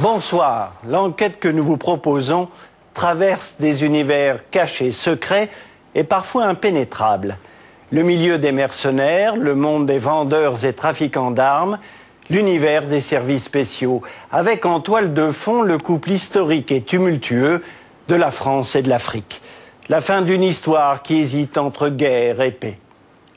Bonsoir. L'enquête que nous vous proposons traverse des univers cachés, secrets et parfois impénétrables. Le milieu des mercenaires, le monde des vendeurs et trafiquants d'armes, l'univers des services spéciaux, avec en toile de fond le couple historique et tumultueux de la France et de l'Afrique. La fin d'une histoire qui hésite entre guerre et paix.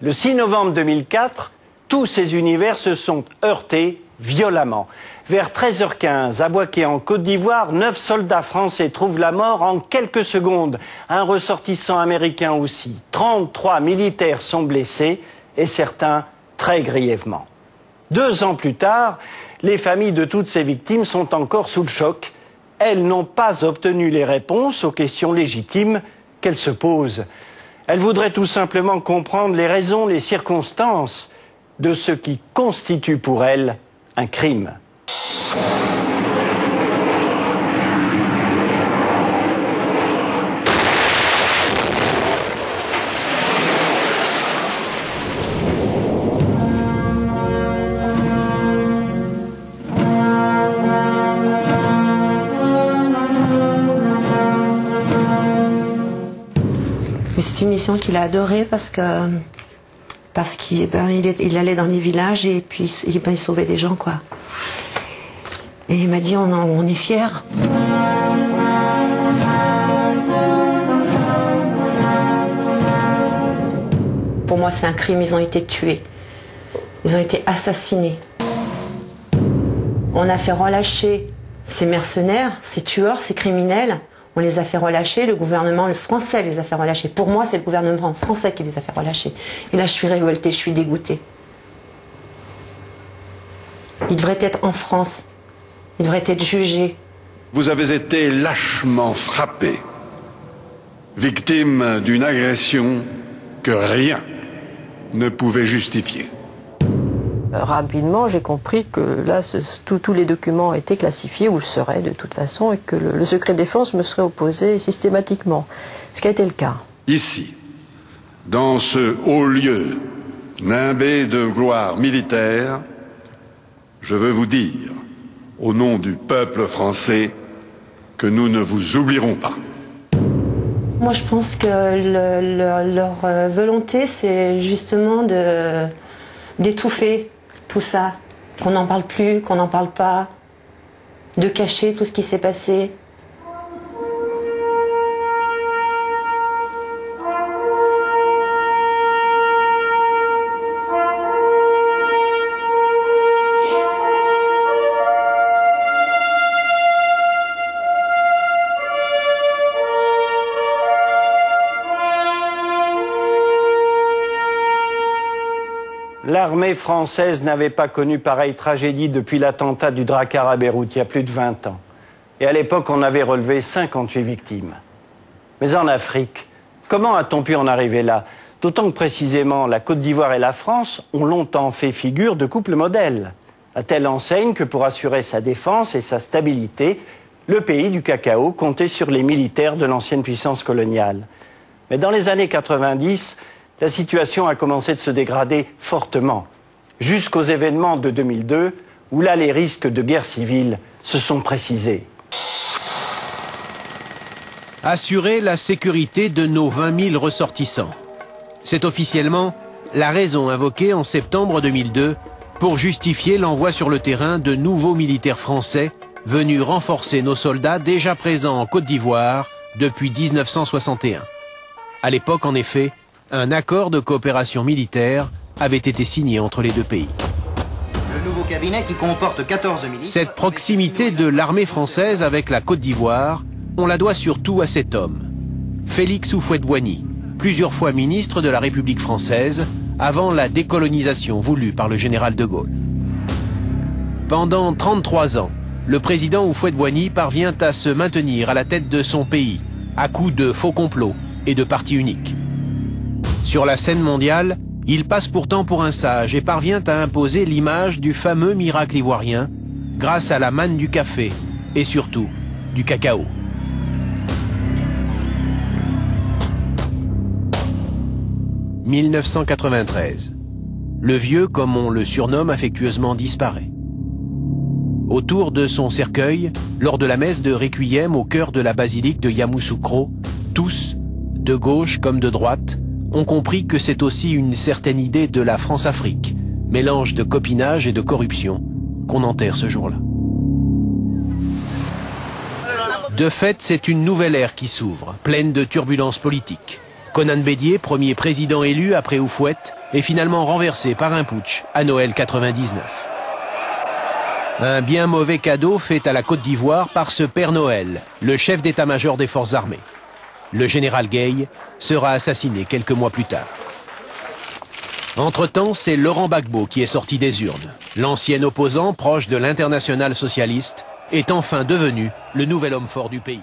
Le 6 novembre 2004, tous ces univers se sont heurtés violemment. Vers 13h15, à Bouaké, en Côte d'Ivoire, 9 soldats français trouvent la mort en quelques secondes. Un ressortissant américain aussi. 33 militaires sont blessés et certains très grièvement. 2 ans plus tard, les familles de toutes ces victimes sont encore sous le choc. Elles n'ont pas obtenu les réponses aux questions légitimes qu'elles se posent. Elles voudraient tout simplement comprendre les raisons, les circonstances de ce qui constitue pour elles un crime. Mais c'est une mission qu'il a adorée parce qu'il allait dans les villages et puis il sauvait des gens, quoi. Et il m'a dit on est fiers. Pour moi c'est un crime, ils ont été tués. Ils ont été assassinés. On a fait relâcher ces mercenaires, ces tueurs, ces criminels. On les a fait relâcher, le gouvernement français les a fait relâcher. Pour moi, c'est le gouvernement français qui les a fait relâcher. Et là, je suis révoltée, je suis dégoûtée. Ils devraient être en France. Ils devraient être jugés. Vous avez été lâchement frappé, victime d'une agression que rien ne pouvait justifier. Rapidement, j'ai compris que là, tous les documents étaient classifiés, ou le seraient de toute façon, et que le secret défense me serait opposé systématiquement. Ce qui a été le cas. Ici, dans ce haut lieu, nimbé de gloire militaire, je veux vous dire, au nom du peuple français, que nous ne vous oublierons pas. Moi, je pense que leur volonté, c'est justement d'étouffer tout ça, qu'on n'en parle plus, qu'on n'en parle pas, de cacher tout ce qui s'est passé. L'armée française n'avait pas connu pareille tragédie depuis l'attentat du Drakkar à Beyrouth, il y a plus de 20 ans. Et à l'époque, on avait relevé 58 victimes. Mais en Afrique, comment a-t-on pu en arriver là? D'autant que précisément, la Côte d'Ivoire et la France ont longtemps fait figure de couple modèle. À telle enseigne que pour assurer sa défense et sa stabilité, le pays du cacao comptait sur les militaires de l'ancienne puissance coloniale. Mais dans les années 90, la situation a commencé de se dégrader fortement, jusqu'aux événements de 2002, où là les risques de guerre civile se sont précisés. Assurer la sécurité de nos 20 000 ressortissants. C'est officiellement la raison invoquée en septembre 2002 pour justifier l'envoi sur le terrain de nouveaux militaires français venus renforcer nos soldats déjà présents en Côte d'Ivoire depuis 1961. À l'époque, en effet, un accord de coopération militaire avait été signé entre les deux pays. Le nouveau cabinet qui comporte 14 ministres... Cette proximité de l'armée française avec la Côte d'Ivoire, on la doit surtout à cet homme, Félix Houphouët-Boigny, plusieurs fois ministre de la République française, avant la décolonisation voulue par le général de Gaulle. Pendant 33 ans, le président Houphouët-Boigny parvient à se maintenir à la tête de son pays, à coups de faux complots et de partis uniques. Sur la scène mondiale, il passe pourtant pour un sage et parvient à imposer l'image du fameux miracle ivoirien grâce à la manne du café et surtout du cacao. « 1993. Le vieux, comme on le surnomme affectueusement, disparaît. Autour de son cercueil, lors de la messe de Requiem au cœur de la basilique de Yamoussoukro, tous, de gauche comme de droite, ont compris que c'est aussi une certaine idée de la France-Afrique, mélange de copinage et de corruption, qu'on enterre ce jour-là. De fait, c'est une nouvelle ère qui s'ouvre, pleine de turbulences politiques. Konan Bédié, premier président élu après Houphouët, est finalement renversé par un putsch à Noël 99. Un bien mauvais cadeau fait à la Côte d'Ivoire par ce Père Noël, le chef d'état-major des forces armées. Le général Gueye sera assassiné quelques mois plus tard. Entre-temps, c'est Laurent Gbagbo qui est sorti des urnes. L'ancien opposant, proche de l'Internationale socialiste, est enfin devenu le nouvel homme fort du pays.